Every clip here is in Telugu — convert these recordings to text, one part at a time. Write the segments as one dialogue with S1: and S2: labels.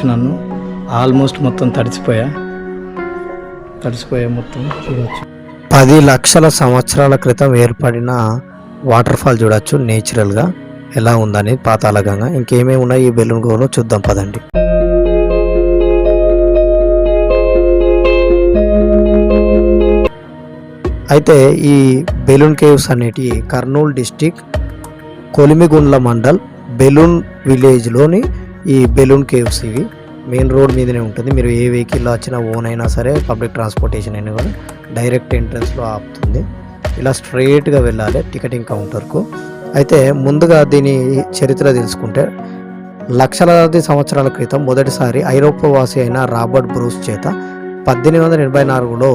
S1: నన్ను ఆల్మోస్ట్ మొత్తం తడిసిపోయా మొత్తం చూడవచ్చు. 10 లక్షల సంవత్సరాల క్రితం ఏర్పడిన వాటర్ ఫాల్ చూడవచ్చు నేచురల్గా ఎలా ఉందని పాతాళగంగా. ఇంకేమేమి ఉన్నాయి ఈ బెలూన్ గుహలో చూద్దాం పదండి. అయితే ఈ బెలూన్ కేవ్స్ అనేటివి కర్నూలు డిస్టిక్ కొలిమిగుండ్ల మండల్ బెలూన్ విలేజ్లోని ఈ బెలూన్ కేవ్స్. ఇవి మెయిన్ రోడ్ మీదనే ఉంటుంది. మీరు ఏ వెహికల్లో వచ్చినా ఓన్ అయినా సరే పబ్లిక్ ట్రాన్స్పోర్టేషన్ అయినా కూడా డైరెక్ట్ ఎంట్రన్స్లో ఆపుతుంది. ఇలా స్ట్రైట్గా వెళ్ళాలి టికెటింగ్ కౌంటర్కు. అయితే ముందుగా దీని చరిత్ర తెలుసుకుంటే లక్షలాది సంవత్సరాల క్రితం మొదటిసారి ఐరోపా వాసి అయిన రాబర్ట్ బ్రూస్ చేత 1884లో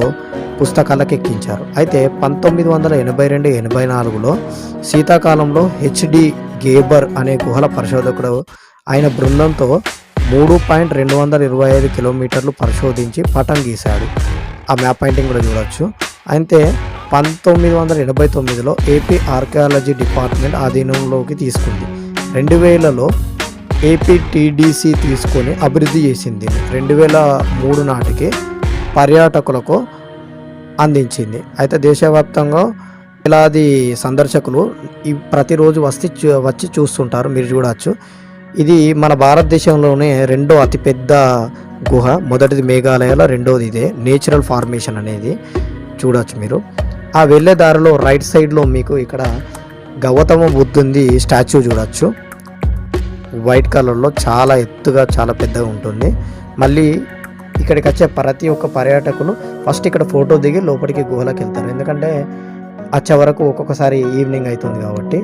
S1: పుస్తకాలకు ఎక్కించారు. అయితే 1982-84లో శీతాకాలంలో హెచ్డి గేబర్ అనే గుహల పరిశోధకుడు ఆయన బృందంతో 3.225 కిలోమీటర్లు పరిశోధించి పటం గీశాడు. ఆ మ్యాప్ పాయింటింగ్ కూడా చూడవచ్చు. అయితే 1989లో ఏపీ ఆర్కియాలజీ డిపార్ట్మెంట్ ఆధీనంలోకి తీసుకుంది. 2000లో ఏపీటీడీసీ తీసుకొని అభివృద్ధి చేసింది. 2003 నాటికి పర్యాటకులకు అందించింది. అయితే దేశవ్యాప్తంగా వేలాది సందర్శకులు ప్రతిరోజు వచ్చి చూస్తుంటారు. మీరు చూడవచ్చు. ఇది మన భారతదేశంలోనే రెండో అతిపెద్ద గుహ. మొదటిది మేఘాలయలో, రెండోది ఇదే. నేచురల్ ఫార్మేషన్ అనేది చూడవచ్చు మీరు. ఆ వెళ్ళే దారిలో రైట్ సైడ్లో మీకు ఇక్కడ గౌతమ బుద్ధుంది స్టాచ్యూ చూడవచ్చు. వైట్ కలర్లో చాలా ఎత్తుగా చాలా పెద్దగా ఉంటుంది. మళ్ళీ ఇక్కడికి వచ్చే ప్రతి ఒక్క పర్యాటకులు ఫస్ట్ ఇక్కడ ఫోటో దిగి లోపలికి గుహలోకి వెళ్తారు. ఎందుకంటే వచ్చే వరకు ఒక్కొక్కసారి ఈవినింగ్ అవుతుంది కాబట్టి.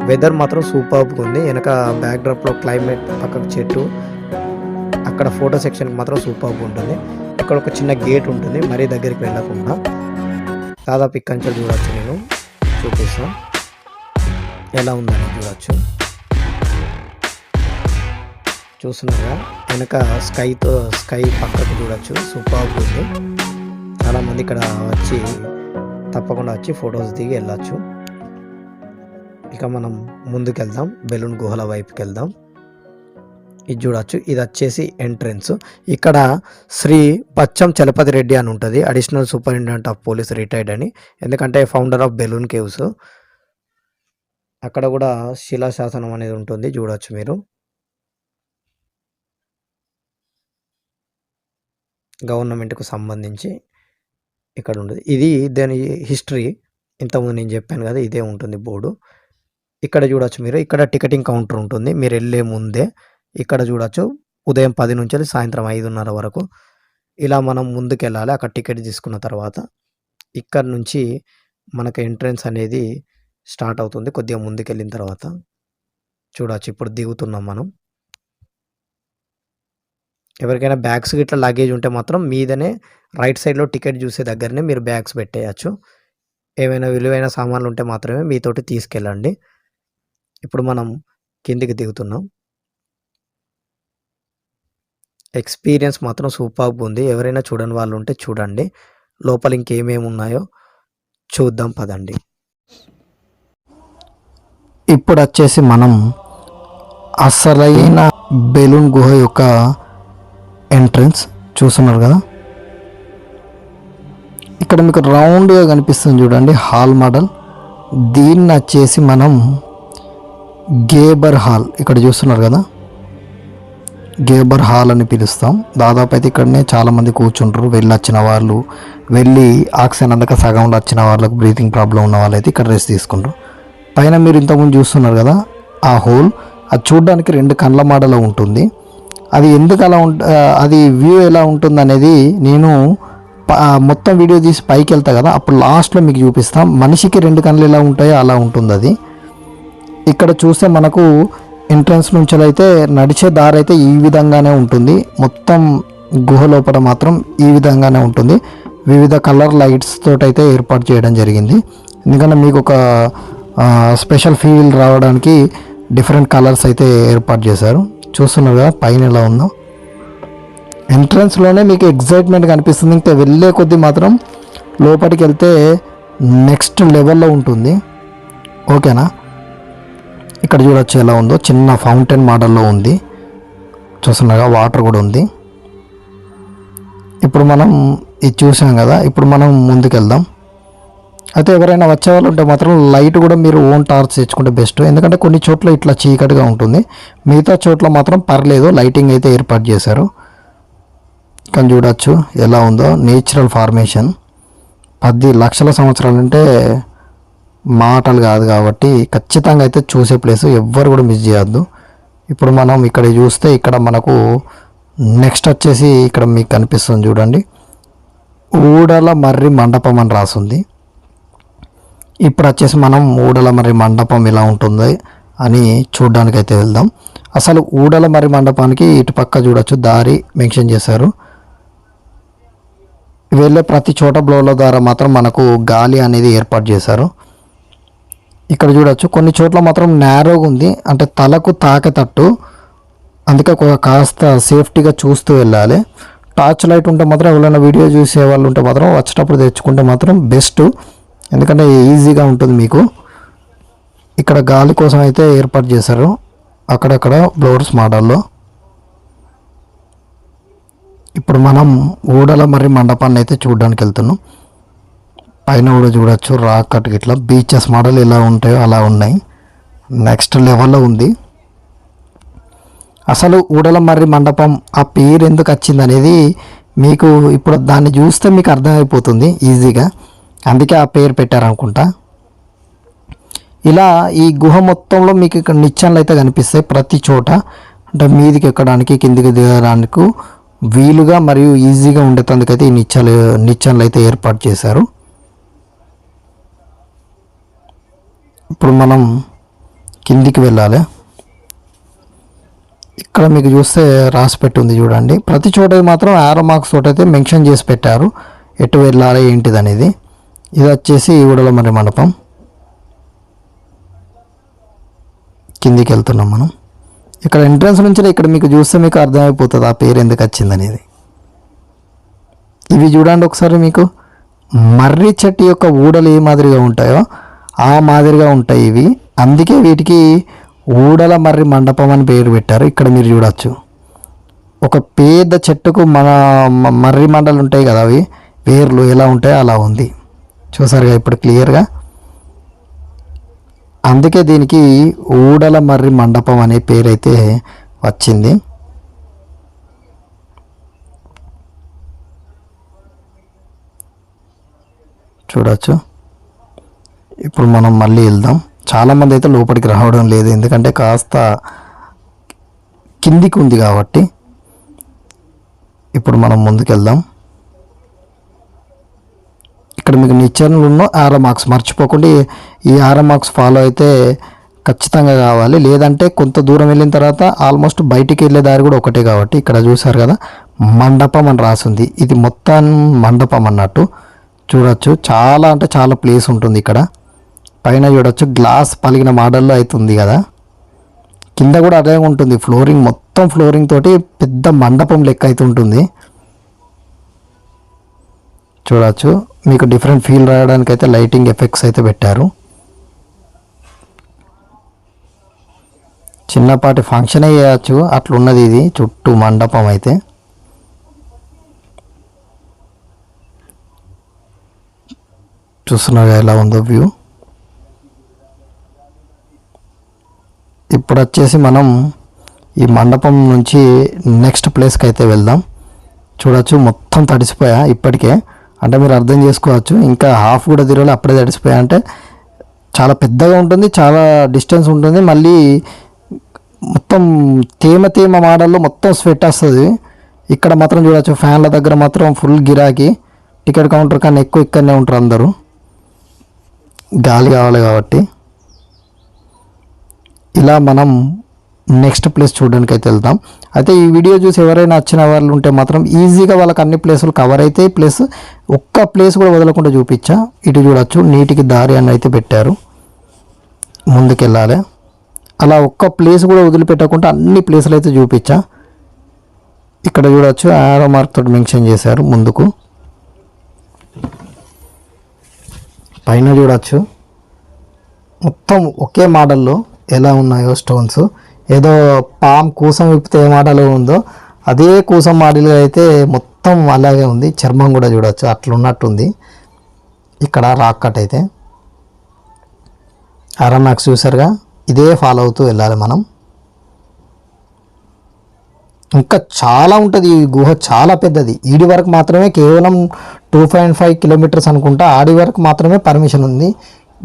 S1: వెదర్ మాత్రం సూపర్గా ఉంది. వెనక బ్యాక్డ్రాప్లో క్లైమేట్, పక్కకు చెట్టు, అక్కడ ఫోటో సెక్షన్కి మాత్రం సూపర్గా ఉంటుంది. ఇక్కడ ఒక చిన్న గేట్ ఉంటుంది, మరీ దగ్గరికి వెళ్ళకుండా. దాదాపు ఇక్కడి చూడవచ్చు. నేను చూపిస్తాను ఎలా ఉందని చూడవచ్చు. చూస్తున్నారుగా వెనక స్కై పక్కకు చూడవచ్చు. సూపర్గా ఉంది. చాలామంది ఇక్కడ వచ్చి తప్పకుండా వచ్చి ఫొటోస్ దిగి వెళ్ళచ్చు. ఇక మనం ముందుకు వెళ్దాం, బెలూన్ గుహల వైపుకి వెళ్దాం. ఇది చూడవచ్చు. ఇది వచ్చేసి ఎంట్రన్స్. ఇక్కడ శ్రీ పచ్చం చలపతి రెడ్డి అని ఉంటుంది, additional superintendent of police retired అని. ఎందుకంటే ఫౌండర్ ఆఫ్ బెలూన్ కేవ్స్. అక్కడ కూడా శిలాశాసనం అనేది ఉంటుంది చూడవచ్చు మీరు. గవర్నమెంట్కు సంబంధించి ఇక్కడ ఉంటుంది. ఇది దాని హిస్టరీ ఇంతకుముందు నేను చెప్పాను కదా, ఇదే ఉంటుంది బోర్డు. ఇక్కడ చూడవచ్చు మీరు. ఇక్కడ టికెటింగ్ కౌంటర్ ఉంటుంది. మీరు వెళ్ళే ముందే ఇక్కడ చూడవచ్చు. ఉదయం 10 నుంచి సాయంత్రం 5:30 వరకు. ఇలా మనం ముందుకు వెళ్ళాలి. అక్కడ టికెట్ తీసుకున్న తర్వాత ఇక్కడ నుంచి మనకు ఎంట్రన్స్ అనేది స్టార్ట్ అవుతుంది. కొద్దిగా ముందుకు వెళ్ళిన తర్వాత చూడవచ్చు. ఇప్పుడు దిగుతున్నాం మనం. ఎవరికైనా బ్యాగ్స్ గిట్లా లగేజ్ ఉంటే మాత్రం మీదనే రైట్ సైడ్లో టికెట్ చూసే దగ్గరనే మీరు బ్యాగ్స్ పెట్టేయచ్చు. ఏమైనా విలువైన సామాన్లు ఉంటే మాత్రమే మీతోటి తీసుకెళ్ళండి. ఇప్పుడు మనం కిందికి దిగుతున్నాం. ఎక్స్పీరియన్స్ మాత్రం సూపర్గా ఉంది. ఎవరైనా చూడని వాళ్ళు ఉంటే చూడండి. లోపల ఇంకేమేమి ఉన్నాయో చూద్దాం పదండి. ఇప్పుడు వచ్చేసి మనం అసలైన బెలూన్ గుహ యొక్క ఎంట్రన్స్ చూస్తున్నారు కదా. ఇక్కడ మీకు రౌండ్గా కనిపిస్తుంది చూడండి, హాల్ మోడల్. దీన్ని వచ్చేసి మనం గేబర్ హాల్ ఇక్కడ చూస్తున్నారు కదా, గేబర్ హాల్ అని పిలుస్తాం. దాదాపు అయితే ఇక్కడనే చాలామంది కూర్చుంటారు. వచ్చిన వాళ్ళు, వెళ్ళి ఆక్సిజన్ అందక సగంలో వచ్చిన వాళ్ళకు, బ్రీతింగ్ ప్రాబ్లం ఉన్న వాళ్ళు అయితే ఇక్కడ రెస్ట్ తీసుకుంటారు. పైన మీరు ఇంతకుముందు చూస్తున్నారు కదా ఆ హోల్, అది చూడడానికి 2 కళ్ళ మోడల్ ఉంటుంది. అది ఎందుకు అలా అది వ్యూ ఎలా ఉంటుంది అనేది నేను మొత్తం వీడియో తీసి పైకి వెళ్తా కదా, అప్పుడు లాస్ట్లో మీకు చూపిస్తాం. మనిషికి 2 కళ్ళు ఎలా ఉంటాయో అలా ఉంటుంది అది. ఇక్కడ చూస్తే మనకు ఎంట్రన్స్ నుంచి అయితే నడిచే దారి అయితే ఈ విధంగానే ఉంటుంది. మొత్తం గుహ లోపల మాత్రం ఈ విధంగానే ఉంటుంది. వివిధ కలర్ లైట్స్ తోటైతే ఏర్పాటు చేయడం జరిగింది. ఎందుకంటే మీకు ఒక స్పెషల్ ఫీల్ రావడానికి డిఫరెంట్ కలర్స్ అయితే ఏర్పాటు చేశారు. చూస్తున్నారు కదా పైన ఎలా ఉందో. ఎంట్రన్స్లోనే మీకు ఎగ్జైట్మెంట్ కనిపిస్తుంది. ఇంకా వెళ్ళే కొద్దీ మాత్రం లోపలికి వెళ్తే నెక్స్ట్ లెవెల్లో ఉంటుంది. ఓకేనా. ఇక్కడ చూడొచ్చు ఎలా ఉందో, చిన్న ఫౌంటైన్ మోడల్లో ఉంది. చూస్తున్నాగా వాటర్ కూడా ఉంది. ఇప్పుడు మనం ఇది చూసాం కదా, ఇప్పుడు మనం ముందుకు వెళ్దాం. అయితే ఎవరైనా వచ్చే వాళ్ళు ఉంటే మాత్రం లైట్ కూడా మీరు ఓన్ టార్చ్ తెచ్చుకుంటే బెస్ట్. ఎందుకంటే కొన్ని చోట్ల ఇట్లా చీకటిగా ఉంటుంది, మిగతా చోట్ల మాత్రం పర్లేదు, లైటింగ్ అయితే ఏర్పాటు చేశారు. కానీ చూడొచ్చు ఎలా ఉందో నేచురల్ ఫార్మేషన్. 10 లక్షల సంవత్సరాలంటే మాటలు కాదు కాబట్టి ఖచ్చితంగా అయితే చూసే ప్లేస్, ఎవ్వరు కూడా మిస్ చేయొద్దు. ఇప్పుడు మనం ఇక్కడ చూస్తే ఇక్కడ మనకు నెక్స్ట్ వచ్చేసి ఇక్కడ మీకు కనిపిస్తుంది చూడండి, ఊడల మర్రి మండపం అని రాసుంది. ఇప్పుడు వచ్చేసి మనం ఊడల మర్రి మండపం ఎలా ఉంటుంది అని చూడడానికి అయితే వెళ్దాం. అసలు ఊడల మర్రి మండపానికి ఇటు పక్క చూడొచ్చు దారి మెన్షన్ చేశారు. వెళ్ళే ప్రతి చోట బ్లోల ద్వారా మాత్రం మనకు గాలి అనేది ఏర్పాటు చేశారు. ఇక్కడ చూడొచ్చు కొన్ని చోట్ల మాత్రం నేరోగా ఉంది, అంటే తలకు తాకేటట్టు, అందుకే కాస్త సేఫ్టీగా చూస్తూ వెళ్ళాలి. టార్చ్ లైట్ ఉంటే మాత్రం ఎవరైనా వీడియో చూసే వాళ్ళు ఉంటే మాత్రం వచ్చేటప్పుడు తెచ్చుకుంటే మాత్రం బెస్ట్, ఎందుకంటే ఈజీగా ఉంటుంది మీకు. ఇక్కడ గాలి కోసం అయితే ఏర్పాటు చేశారు అక్కడక్కడ బ్లోవర్స్ మోడల్లో. ఇప్పుడు మనం ఊడల మర్రి మండపాన్ని అయితే చూడడానికి వెళ్తున్నాం. పైన కూడా చూడొచ్చు రాక్ కట్ ఇట్లా బీచెస్ మోడల్ ఎలా ఉంటాయో అలా ఉన్నాయి, నెక్స్ట్ లెవెల్లో ఉంది. అసలు ఊడల మర్రి మండపం ఆ పేరు ఎందుకు వచ్చింది అనేది మీకు ఇప్పుడు దాన్ని చూస్తే మీకు అర్థమైపోతుంది ఈజీగా, అందుకే ఆ పేరు పెట్టారనుకుంటా. ఇలా ఈ గుహ మొత్తంలో మీకు ఇక్కడ నిచ్చెనలు అయితే కనిపిస్తాయి ప్రతి చోట, అంటే మీదికి ఎక్కడానికి కిందికి దిగడానికి వీలుగా మరియు ఈజీగా ఉండేందుకైతే ఈ నిచ్చెనలు అయితే ఏర్పాటు చేశారు. ఇప్పుడు మనం కిందికి వెళ్ళాలి. ఇక్కడ మీకు చూస్తే రాసి పెట్టి ఉంది చూడండి, ప్రతి చోట మాత్రం ఆరో మార్క్స్ తోట అయితే మెన్షన్ చేసి పెట్టారు ఎటు వెళ్ళాలి ఏంటిది అనేది. ఇది వచ్చేసి ఊడల మర్రి మండపం. కిందికి వెళ్తున్నాం మనం. ఇక్కడ ఎంట్రన్స్ నుంచి ఇక్కడ మీకు చూస్తే మీకు అర్థమైపోతుంది ఆ పేరు ఎందుకు వచ్చింది అనేది. ఇవి చూడండి ఒకసారి, మీకు మర్రి చెట్టు యొక్క ఊడలు ఏ మాదిరిగా ఉంటాయో ఆ మాదిరిగా ఉంటాయి ఇవి, అందుకే వీటికి ఊడల మర్రి మండపం అని పేరు పెట్టారు. ఇక్కడ మీరు చూడొచ్చు ఒక పెద్ద చెట్టుకు మన మర్రి మండలు ఉంటాయి కదా, అవి వేర్లు ఎలా ఉంటాయో అలా ఉంది, చూసారుగా ఇప్పుడు క్లియర్గా. అందుకే దీనికి ఊడల మర్రి మండపం అనే పేరైతే వచ్చింది. చూడొచ్చు. ఇప్పుడు మనం మళ్ళీ వెళ్దాం. చాలామంది అయితే లోపలికి రావడం లేదు, ఎందుకంటే కాస్త కిందికి ఉంది కాబట్టి. ఇప్పుడు మనం ముందుకు వెళ్దాం. ఇక్కడ మీకు నిచ్చెనలు ఉన్న ఆరో మార్క్స్ మర్చిపోకుండా ఈ ఆరో మార్క్స్ ఫాలో అయితే ఖచ్చితంగా కావాలి, లేదంటే కొంత దూరం వెళ్ళిన తర్వాత ఆల్మోస్ట్ బయటికి వెళ్ళే దారి కూడా ఒకటే కాబట్టి. ఇక్కడ చూసారు కదా మండపం అని రాసింది, ఇది మొత్తం మండపం అన్నట్టు. చూడొచ్చు చాలా అంటే చాలా ప్లేస్ ఉంటుంది ఇక్కడ. పైన చూడొచ్చు గ్లాస్ పలిగిన మోడల్లో అవుతుంది కదా, కింద కూడా అదే ఉంటుంది, ఫ్లోరింగ్ మొత్తం ఫ్లోరింగ్ తోటి పెద్ద మండపం లెక్క అయితే ఉంటుంది. చూడొచ్చు మీకు డిఫరెంట్ ఫీల్ రావడానికి అయితే లైటింగ్ ఎఫెక్ట్స్ అయితే పెట్టారు. చిన్నపాటి ఫంక్షన్ చేయవచ్చు అట్లున్నది ఇది చుట్టూ మండపం అయితే. చూస్తున్నారు ఎలా ఉందో వ్యూ. ఇప్పుడు వచ్చేసి మనం ఈ మండపం నుంచి నెక్స్ట్ ప్లేస్కి అయితే వెళ్దాం. చూడొచ్చు మొత్తం తడిసిపోయా ఇప్పటికే, అంటే మీరు అర్థం చేసుకోవచ్చు ఇంకా హాఫ్ కూడా తిరగలే అప్పుడే తడిసిపోయా. అంటే చాలా పెద్దగా ఉంటుంది, చాలా డిస్టెన్స్ ఉంటుంది, మళ్ళీ మొత్తం తేమ మోడల్లో మొత్తం స్వెట్ వస్తుంది. ఇక్కడ మాత్రం చూడొచ్చు ఫ్యాన్ల దగ్గర మాత్రం ఫుల్ గిరాకీ, టికెట్ కౌంటర్ కన్నా ఎక్కువ ఇక్కడనే ఉంటారు అందరూ, గాలి కావాలి కాబట్టి. ఇలా మనం నెక్స్ట్ ప్లేస్ చూడడానికి అయితే వెళ్తాం. అయితే ఈ వీడియో చూసి ఎవరైనా వచ్చిన వాళ్ళు ఉంటే మాత్రం ఈజీగా వాళ్ళకి అన్ని ప్లేసులు కవర్ అవుతాయి, ప్లస్ ఒక్క ప్లేస్ కూడా వదలకుండా చూపించా. ఇటు చూడొచ్చు నీటికి దారి అని అయితే పెట్టారు, ముందుకెళ్ళాలి. అలా ఒక్క ప్లేస్ కూడా వదిలిపెట్టకుండా అన్ని ప్లేసులు అయితే చూపించా. ఇక్కడ చూడొచ్చు ఆరో మార్క్ తోటి మెన్షన్ చేశారు ముందుకు. పైన చూడొచ్చు మొత్తం ఒకే మోడల్లో ఎలా ఉన్నాయో స్టోన్స్. ఏదో పాము కూసం విప్పితే ఏ మోడల్ ఉందో అదే కూసం మోడల్ అయితే మొత్తం అలాగే ఉంది. చర్మం కూడా చూడవచ్చు, అట్లున్నట్టుంది. ఇక్కడ రాక్ కట్ అయితే అరమాక్స్ చూసారుగా, ఇదే ఫాలో అవుతూ వెళ్ళాలి మనం. ఇంకా చాలా ఉంటుంది ఈ గుహ, చాలా పెద్దది. ఈడి వరకు మాత్రమే కేవలం 2.5 కిలోమీటర్స్ అనుకుంటా, ఆడి వరకు మాత్రమే పర్మిషన్ ఉంది.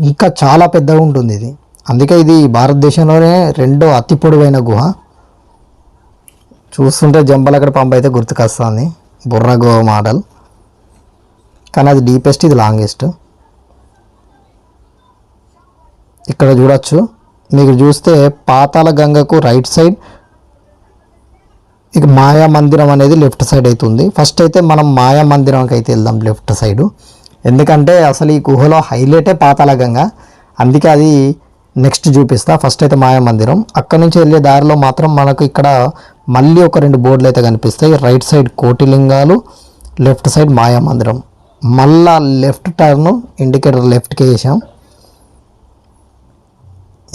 S1: ఇంకా చాలా పెద్దగా ఉంటుంది ఇది. అందుకే ఇది భారతదేశంలోనే రెండో అతి పొడవైన గుహ. చూస్తుంటే జంబలగడ పంప్ అయితే గుర్తుకొస్తుంది, బుర్ర గుహ మోడల్. కానీ అది డీపెస్ట్, ఇది లాంగెస్ట్. ఇక్కడ చూడొచ్చు, మీకు చూస్తే పాతాళ గంగకు రైట్ సైడ్, ఇక మాయా మందిరం అనేది లెఫ్ట్ సైడ్ అవుతుంది. ఫస్ట్ అయితే మనం మాయా మందిరంకి అయితే వెళ్దాం లెఫ్ట్ సైడు. ఎందుకంటే అసలు ఈ గుహలో హైలైటే పాతాళ గంగ, అందుకే అది నెక్స్ట్ చూపిస్తా. ఫస్ట్ అయితే మాయా మందిరం, అక్కడ నుంచి వెళ్ళే దారిలో మాత్రం మనకు ఇక్కడ మళ్ళీ ఒక 2 బోర్డులు అయితే కనిపిస్తాయి. రైట్ సైడ్ కోటిలింగాలు, లెఫ్ట్ సైడ్ మాయా మందిరం. మళ్ళా లెఫ్ట్ టర్న్, ఇండికేటర్ లెఫ్ట్కి వేసాం.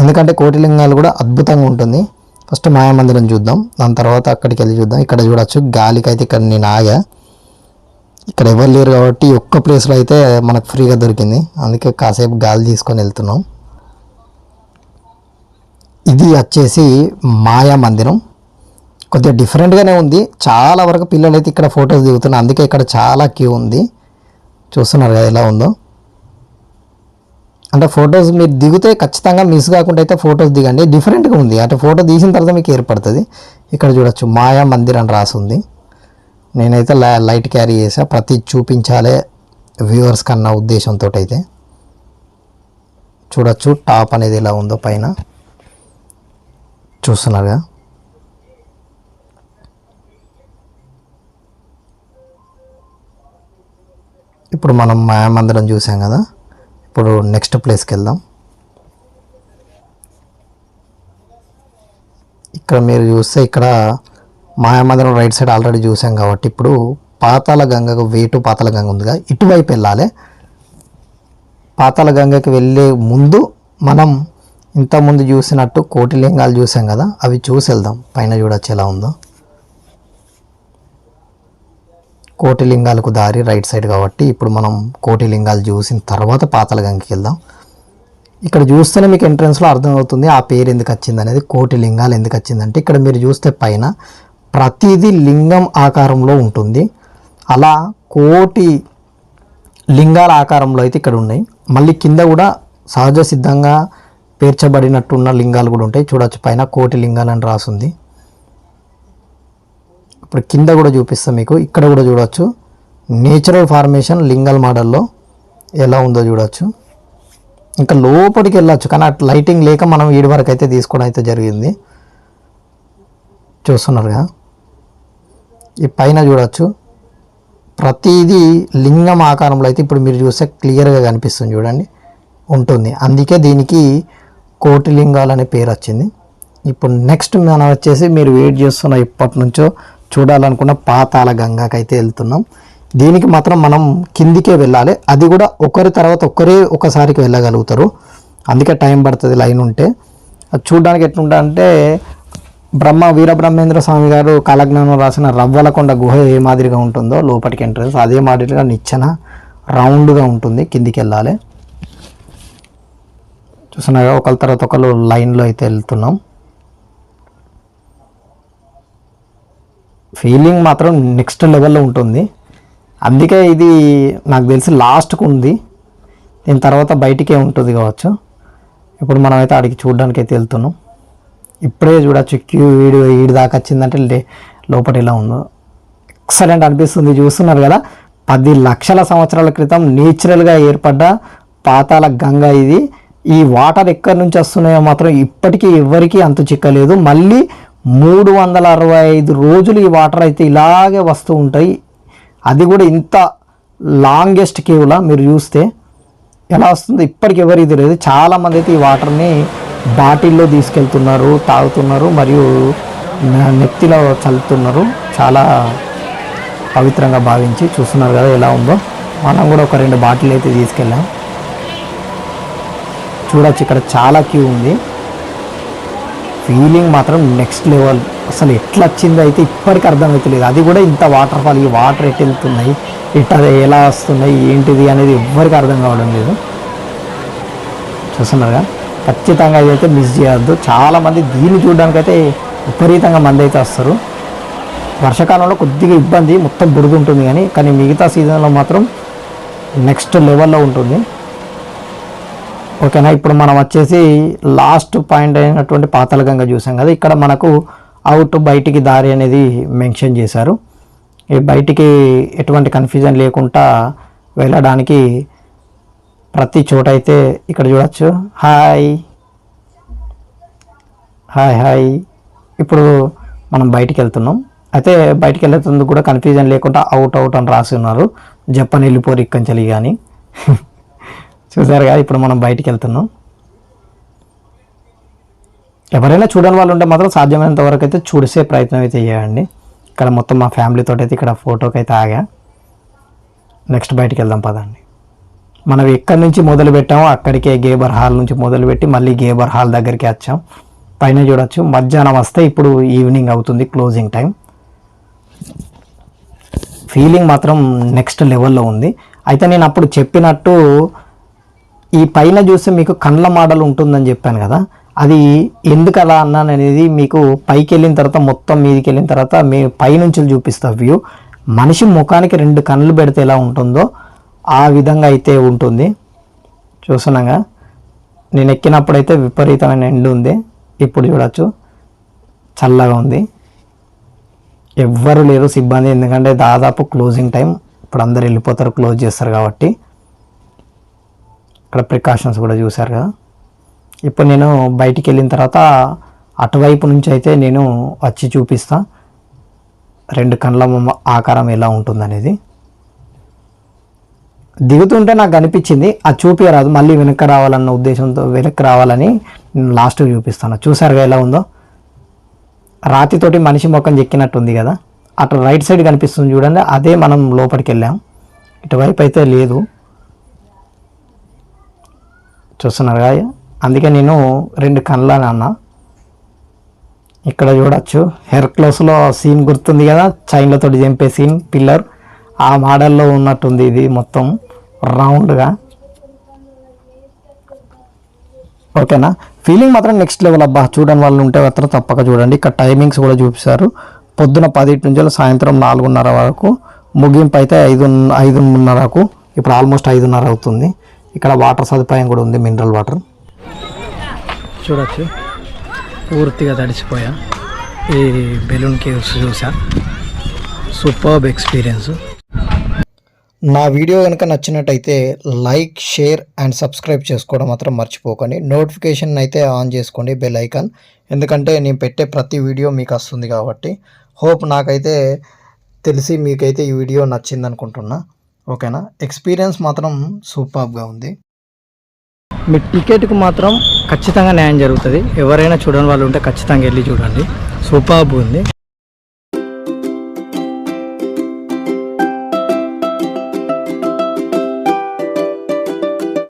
S1: ఎందుకంటే కోటిలింగాలు కూడా అద్భుతంగా ఉంటుంది. ఫస్ట్ మాయా మందిరం చూద్దాం, దాని తర్వాత అక్కడికి వెళ్ళి చూద్దాం. ఇక్కడ చూడొచ్చు, గాలికి అయితే ఇక్కడ నేను ఆగా, ఇక్కడ ఎవరు లేరు కాబట్టి ఒక్క ప్లేస్లో అయితే మనకు ఫ్రీగా దొరికింది, అందుకే కాసేపు గాలి తీసుకొని వెళ్తున్నాం. ఇది వచ్చేసి మాయా మందిరం, కొద్దిగా డిఫరెంట్గానే ఉంది. చాలా వరకు పిల్లలు అయితే ఇక్కడ ఫొటోస్ దిగుతున్నారు, అందుకే ఇక్కడ చాలా క్యూ ఉంది. చూస్తున్నారు కదా ఎలా ఉందో. అంటే ఫొటోస్ మీరు దిగితే ఖచ్చితంగా మిస్ కాకుండా అయితే ఫొటోస్ దిగండి, డిఫరెంట్గా ఉంది. అంటే ఫోటో తీసిన తర్వాత మీకు ఏర్పడుతుంది. ఇక్కడ చూడొచ్చు మాయా మందిర్ అని రాసి ఉంది. నేనైతే లైట్ క్యారీ చేసా, ప్రతి చూపించాలే వ్యూవర్స్ కన్నా ఉద్దేశంతో. అయితే చూడొచ్చు టాప్ అనేది ఎలా ఉందో, పైన చూస్తున్నారుగా. ఇప్పుడు మనం మాయా మందిరం చూసాం కదా, ఇప్పుడు నెక్స్ట్ ప్లేస్కి వెళ్దాం. ఇక్కడ మీరు చూస్తే ఇక్కడ మాయామందిరం రైట్ సైడ్ ఆల్రెడీ చూసాం కాబట్టి ఇప్పుడు పాతాళ గంగకు వేటు పాతాళ గంగ ఉందిగా, ఇటువైపు వెళ్ళాలి. పాతాళ గంగకి వెళ్ళే ముందు మనం ఇంతకుముందు చూసినట్టు కోటిలింగాలు చూసాం కదా, అవి చూసి వెళ్దాం. పైన చూడొచ్చు ఎలా ఉందో. కోటిలింగాలకు దారి రైట్ సైడ్ కాబట్టి ఇప్పుడు మనం కోటిలింగాలు చూసిన తర్వాత పాతాళ గంగకి వెళ్దాం. ఇక్కడ చూస్తేనే మీకు ఎంట్రన్స్లో అర్థమవుతుంది ఆ పేరు ఎందుకు వచ్చింది అనేది. కోటిలింగాలు ఎందుకు వచ్చిందంటే ఇక్కడ మీరు చూస్తే పైన ప్రతిదీ లింగం ఆకారంలో ఉంటుంది. అలా కోటి లింగాల ఆకారంలో అయితే ఇక్కడ ఉన్నాయి. మళ్ళీ కింద కూడా సహజ సిద్ధంగా పేర్చబడినట్టున్న లింగాలు కూడా ఉంటాయి. చూడొచ్చు పైన కోటి లింగాలు అని రాసుంది. ఇప్పుడు కింద కూడా చూపిస్తాం మీకు. ఇక్కడ కూడా చూడవచ్చు నేచురల్ ఫార్మేషన్ లింగల్ మోడల్లో ఎలా ఉందో చూడవచ్చు. ఇంకా లోపలికి వెళ్ళచ్చు, కానీ అటు లైటింగ్ లేక మనం ఈడి వరకు అయితే తీసుకోవడం అయితే జరిగింది. చూస్తున్నారుగా, ఈ పైన చూడవచ్చు ప్రతిదీ లింగం ఆకారంలో అయితే ఇప్పుడు మీరు చూస్తే క్లియర్గా కనిపిస్తుంది చూడండి ఉంటుంది. అందుకే దీనికి కోటిలింగాలు అనే పేరు వచ్చింది. ఇప్పుడు నెక్స్ట్ మనం వచ్చేసి మీరు వెయిట్ చేస్తున్న ఇప్పటి నుంచో చూడాలనుకున్న పాతాళ గంగకి అయితే వెళ్తున్నాం. దీనికి మాత్రం మనం కిందికే వెళ్ళాలి, అది కూడా ఒకరి తర్వాత ఒకసారికి వెళ్ళగలుగుతారు. అందుకే టైం పడుతుంది లైన్ ఉంటే. అది చూడడానికి ఎట్లుంటా అంటే వీరబ్రహ్మేంద్ర స్వామి గారు కాలజ్ఞానం రాసిన రవ్వలకొండ గుహ ఏ మాదిరిగా ఉంటుందో లోపలికి ఎంట్రన్స్ అదే మాదిరిగా నిచ్చెన రౌండ్గా ఉంటుంది. కిందికి వెళ్ళాలి. చూస్తున్నాగా ఒకళ్ళ తర్వాత ఒకళ్ళు లైన్లో అయితే వెళ్తున్నాం. ఫీలింగ్ మాత్రం నెక్స్ట్ లెవెల్లో ఉంటుంది. అందుకే ఇది నాకు తెలిసి లాస్ట్కు ఉంది, దీని తర్వాత బయటికే ఉంటుంది కావచ్చు. ఇప్పుడు మనం అయితే ఆడికి చూడడానికి అయితే వెళ్తున్నాం. ఇప్పుడే చూడవచ్చు క్యూ వీడి దాకా వచ్చిందంటే లోపల ఎలా ఉందో ఎక్సలెంట్ అనిపిస్తుంది. చూస్తున్నారు కదా, 10 లక్షల సంవత్సరాల క్రితం నేచురల్గా ఏర్పడ్డ పాతాళ గంగ ఇది. ఈ వాటర్ ఎక్కడి నుంచి వస్తున్నాయో మాత్రం ఇప్పటికీ ఎవరికీ అంతు చిక్కలేదు. మళ్ళీ 365 రోజులు ఈ వాటర్ అయితే ఇలాగే వస్తూ ఉంటాయి. అది కూడా ఇంత లాంగెస్ట్ కేవ్లా మీరు చూస్తే ఎలా వస్తుందో ఇప్పటికి ఎవరికి తెలియదు. చాలామంది అయితే ఈ వాటర్ని బాటిల్లో తీసుకెళ్తున్నారు, తాగుతున్నారు, మరియు నెత్తిలో చల్లుతున్నారు చాలా పవిత్రంగా భావించి. చూస్తున్నారు కదా ఎలా ఉందో. మనం కూడా ఒక 2 బాటిల్ అయితే తీసుకెళ్ళాం. చూడొచ్చు ఇక్కడ చాలా క్యూ ఉంది. ఫీలింగ్ మాత్రం నెక్స్ట్ లెవెల్. అసలు ఎట్లా వచ్చిందో అయితే ఇప్పటికీ అర్థమవుతలేదు. అది కూడా ఇంత వాటర్ ఫాల్, ఈ వాటర్ ఎటు వెళ్తున్నాయి, ఎట్లా ఎలా వస్తున్నాయి, ఏంటిది అనేది ఎవ్వరికి అర్థం కావడం లేదు. చూస్తున్నారుగా, ఖచ్చితంగా ఇదైతే మిస్ చేయొద్దు. చాలామంది దీన్ని చూడడానికైతే విపరీతంగా మంది అయితే వస్తారు. వర్షాకాలంలో కొద్దిగా ఇబ్బంది, మొత్తం బురద ఉంటుంది, కానీ మిగతా సీజన్లో మాత్రం నెక్స్ట్ లెవెల్లో ఉంటుంది. ఓకేనా, ఇప్పుడు మనం వచ్చేసి లాస్ట్ పాయింట్ అయినటువంటి పాతాళగంగ చూసాం కదా. ఇక్కడ మనకు అవుట్ బయటికి దారి అనేది మెన్షన్ చేశారు. ఈ బయటికి ఎటువంటి కన్ఫ్యూజన్ లేకుండా వెళ్ళడానికి ప్రతి చోట అయితే ఇక్కడ చూడొచ్చు. Hi hi hi. ఇప్పుడు మనం బయటికి వెళ్తున్నాం. అయితే బయటికి వెళ్ళేందుకు కూడా కన్ఫ్యూజన్ లేకుండా అవుట్ అవుట్ అని రాసి ఉన్నారు. జపాన్ వెళ్ళిపోరు ఇక్కంచెలి కానీ. చూసారు కదా, ఇప్పుడు మనం బయటికి వెళ్తున్నాం. ఎవరైనా చూడని వాళ్ళు ఉంటే మాత్రం సాధ్యమైనంత వరకు అయితే చూసే ప్రయత్నం అయితే చేయండి. ఇక్కడ మొత్తం మా ఫ్యామిలీతో అయితే ఇక్కడ ఫోటోకి అయితే ఆగా. నెక్స్ట్ బయటికి వెళ్దాం పదండి. మనం ఎక్కడి నుంచి మొదలు పెట్టామో అక్కడికే గేబర్ హాల్ నుంచి మొదలుపెట్టి మళ్ళీ గేబర్ హాల్ దగ్గరికి వచ్చాం. పైన చూడొచ్చు, మధ్యాహ్నం వస్తే ఇప్పుడు ఈవినింగ్ అవుతుంది, క్లోజింగ్ టైం. ఫీలింగ్ మాత్రం నెక్స్ట్ లెవెల్లో ఉంది. అయితే నేను అప్పుడు చెప్పినట్టు ఈ పైన చూస్తే మీకు కండ్ల మోడల్ ఉంటుందని చెప్పాను కదా, అది ఎందుకు అలా అన్నాను అనేది మీకు పైకి వెళ్ళిన తర్వాత, మొత్తం మీదికి వెళ్ళిన తర్వాత మీ పైనుంచి చూపిస్తా వ్యూ. మనిషి ముఖానికి 2 కళ్ళు పెడితే ఎలా ఉంటుందో ఆ విధంగా అయితే ఉంటుంది. చూస్తున్నాగా, నేను ఎక్కినప్పుడైతే విపరీతమైన ఎండ ఉంది. ఇప్పుడు చూడొచ్చు, చల్లగా ఉంది. ఎవ్వరు లేరు సిబ్బంది, ఎందుకంటే దాదాపు క్లోజింగ్ టైం. ఇప్పుడు అందరు వెళ్ళిపోతారు, క్లోజ్ చేస్తారు కాబట్టి. ఇక్కడ ప్రికాషన్స్ కూడా చూశారు కదా. ఇప్పుడు నేను బయటికి వెళ్ళిన తర్వాత అటువైపు నుంచి అయితే నేను వచ్చి చూపిస్తా 2 కళ్ళ ఆకారం ఎలా ఉంటుందనేది. దిగుతుంటే నాకు అనిపించింది అది చూపించరాదు, మళ్ళీ వెనక్కి రావాలన్న ఉద్దేశంతో వెనక్కి రావాలని నేను లాస్ట్కి చూపిస్తాను. చూసారుగా ఎలా ఉందో, రాతితోటి మనిషి ముఖం చెక్కినట్టుంది కదా. అటు రైట్ సైడ్ కనిపిస్తుంది చూడండి, అదే మనం లోపలికి వెళ్ళాం. ఇటువైపు అయితే లేదు, చూస్తున్నారు కదా. అందుకే నేను 2 కళ్ళని అన్నా. ఇక్కడ చూడొచ్చు, హెర్క్లోస్లో సీన్ గుర్తుంది కదా, చైన్లతో చంపే సీన్, పిల్లర్ ఆ మోడల్లో ఉన్నట్టుంది. ఇది మొత్తం రౌండ్గా. ఓకేనా, ఫీలింగ్ మాత్రం నెక్స్ట్ లెవెల్ అబ్బా. చూడని వాళ్ళు ఉంటే మాత్రం తప్పక చూడండి. ఇక్కడ టైమింగ్స్ కూడా చూపిస్తారు. పొద్దున 10 నుంచి సాయంత్రం 4:30 వరకు, ముగింపు అయితే 5:30కు. ఇప్పుడు ఆల్మోస్ట్ 5:30 అవుతుంది. ఇక్కడ వాటర్ సదుపాయం కూడా ఉంది, మినరల్ వాటర్. చూడొచ్చు, పూర్తిగా తడిసిపోయా. ఈ బెలూన్ కేవ్స్ చూసా, సూపర్బ్ ఎక్స్పీరియన్స్. నా వీడియో కనుక నచ్చినట్టయితే లైక్, షేర్ అండ్ సబ్స్క్రైబ్ చేసుకోవడం మాత్రం మర్చిపోకండి. నోటిఫికేషన్ అయితే ఆన్ చేసుకోండి, బెల్ ఐకాన్, ఎందుకంటే నేను పెట్టే ప్రతి వీడియో మీకు వస్తుంది కాబట్టి. హోప్ నాకైతే తెలిసి మీకైతే ఈ వీడియో నచ్చింది అనుకుంటున్నా. ఓకేనా, ఎక్స్పీరియన్స్ మాత్రం సూపర్గా ఉంది. మీ టికెట్కి మాత్రం ఖచ్చితంగా న్యాయం జరుగుతుంది. ఎవరైనా చూడని వాళ్ళు ఉంటే ఖచ్చితంగా వెళ్ళి చూడండి, సూపర్బ్ ఉంది.